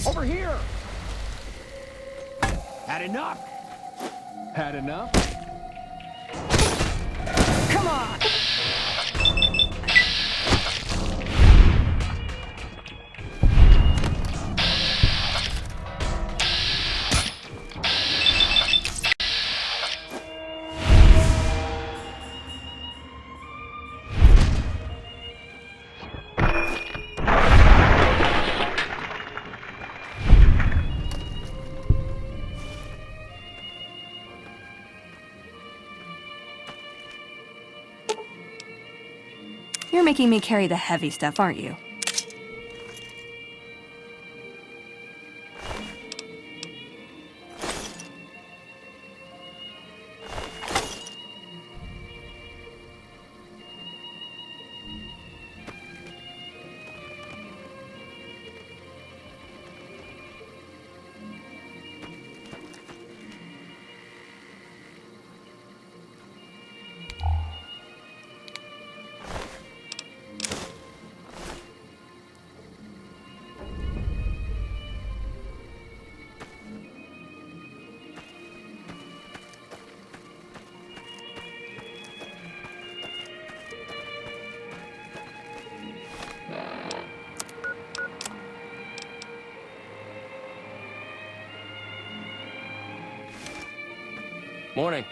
Over here! Had enough? Had enough? Come on! You're making me carry the heavy stuff, aren't you? Morning.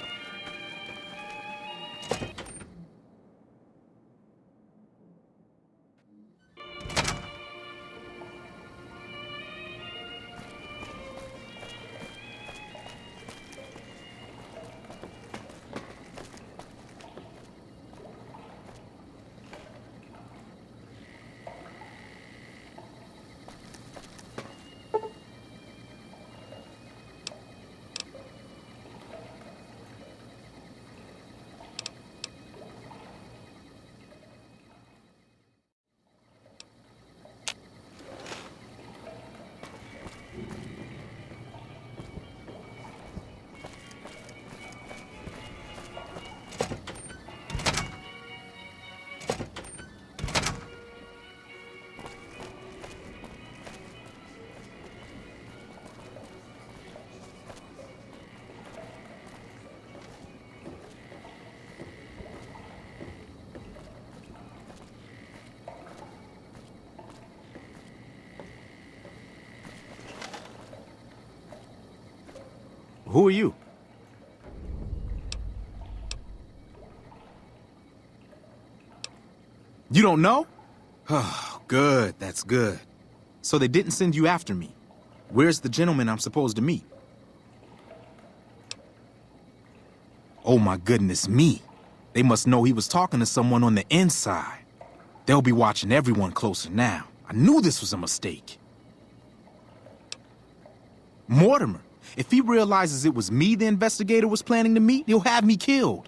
Who are you? You don't know? Oh, good, that's good. So they didn't send you after me. Where's the gentleman I'm supposed to meet? Oh my goodness me. They must know he was talking to someone on the inside. They'll be watching everyone closer now. I knew this was a mistake. Mortimer, if he realizes it was me the investigator was planning to meet, he'll have me killed.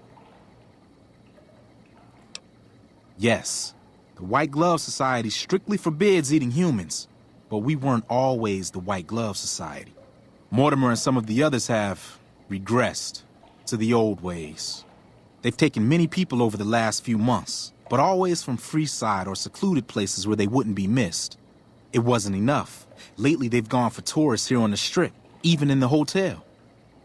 Yes, the White Glove Society strictly forbids eating humans, but we weren't always the White Glove Society. Mortimer and some of the others have regressed to the old ways. They've taken many people over the last few months, but always from Freeside or secluded places where they wouldn't be missed. It wasn't enough. Lately, they've gone for tourists here on the Strip, even in the hotel.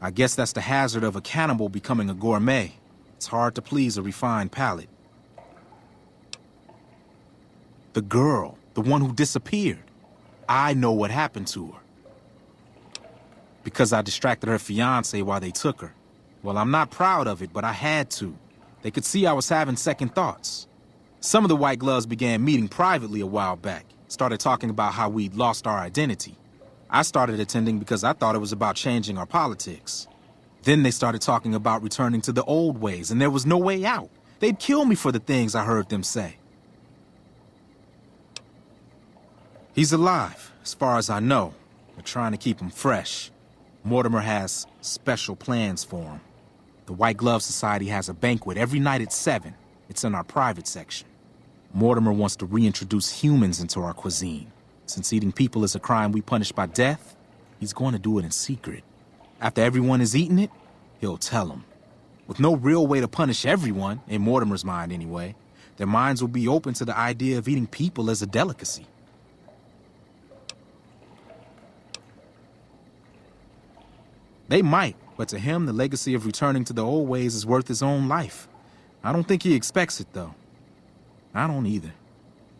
I guess that's the hazard of a cannibal becoming a gourmet. It's hard to please a refined palate. The girl, the one who disappeared. I know what happened to her. Because I distracted her fiancé while they took her. Well, I'm not proud of it, but I had to. They could see I was having second thoughts. Some of the White Gloves began meeting privately a while back. Started talking about how we'd lost our identity. I started attending because I thought it was about changing our politics. Then they started talking about returning to the old ways, and there was no way out. They'd kill me for the things I heard them say. He's alive, as far as I know. They're trying to keep him fresh. Mortimer has special plans for him. The White Glove Society has a banquet every night at 7. It's in our private section. Mortimer wants to reintroduce humans into our cuisine. Since eating people is a crime we punish by death, he's going to do it in secret. After everyone has eaten it, he'll tell them. With no real way to punish everyone, in Mortimer's mind anyway, their minds will be open to the idea of eating people as a delicacy. They might, but to him, the legacy of returning to the old ways is worth his own life. I don't think he expects it, though. I don't either.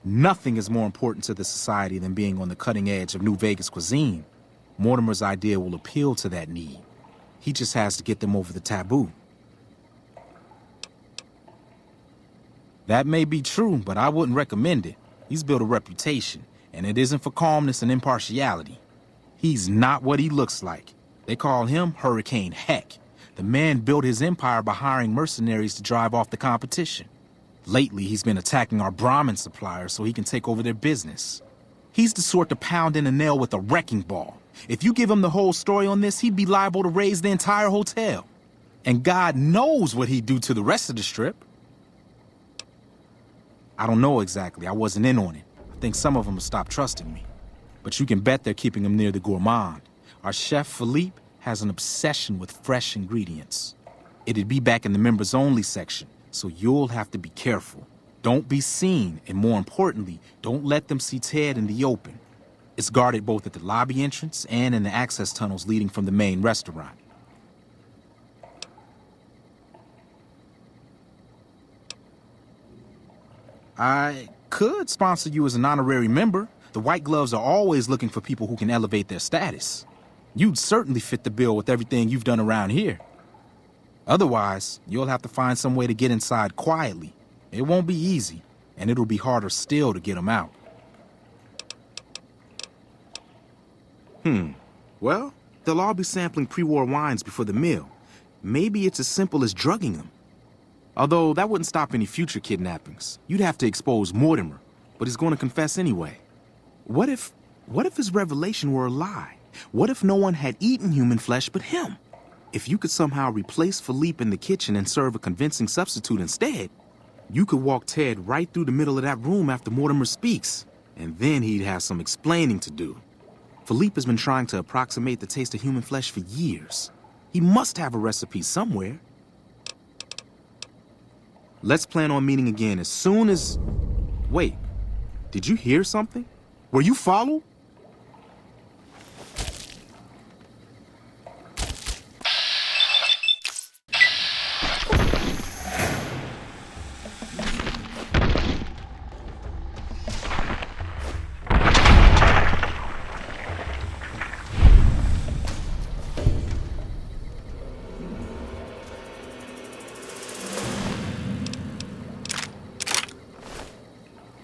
Nothing is more important to the society than being on the cutting edge of New Vegas cuisine. Mortimer's idea will appeal to that need. He just has to get them over the taboo. That may be true, but I wouldn't recommend it. He's built a reputation, and it isn't for calmness and impartiality. He's not what he looks like. They call him Hurricane Heck. The man built his empire by hiring mercenaries to drive off the competition. Lately, he's been attacking our Brahmin suppliers so he can take over their business. He's the sort to pound in a nail with a wrecking ball. If you give him the whole story on this, he'd be liable to raise the entire hotel. And God knows what he'd do to the rest of the strip. I don't know exactly. I wasn't in on it. I think some of them have stopped trusting me. But you can bet they're keeping him near the gourmand. Our chef, Philippe, has an obsession with fresh ingredients. It'd be back in the members-only section, so you'll have to be careful. Don't be seen, and more importantly, don't let them see Ted in the open. It's guarded both at the lobby entrance and in the access tunnels leading from the main restaurant. I could sponsor you as an honorary member. The White Gloves are always looking for people who can elevate their status. You'd certainly fit the bill with everything you've done around here. Otherwise, you'll have to find some way to get inside quietly. It won't be easy, and it'll be harder still to get them out. Well, they'll all be sampling pre-war wines before the meal. Maybe it's as simple as drugging them. Although that wouldn't stop any future kidnappings. You'd have to expose Mortimer, but he's going to confess anyway. What if his revelation were a lie? What if no one had eaten human flesh but him? If you could somehow replace Philippe in the kitchen and serve a convincing substitute instead, you could walk Ted right through the middle of that room after Mortimer speaks, and then he'd have some explaining to do. Philippe has been trying to approximate the taste of human flesh for years. He must have a recipe somewhere. Let's plan on meeting again as soon as... Wait, did you hear something? Were you followed?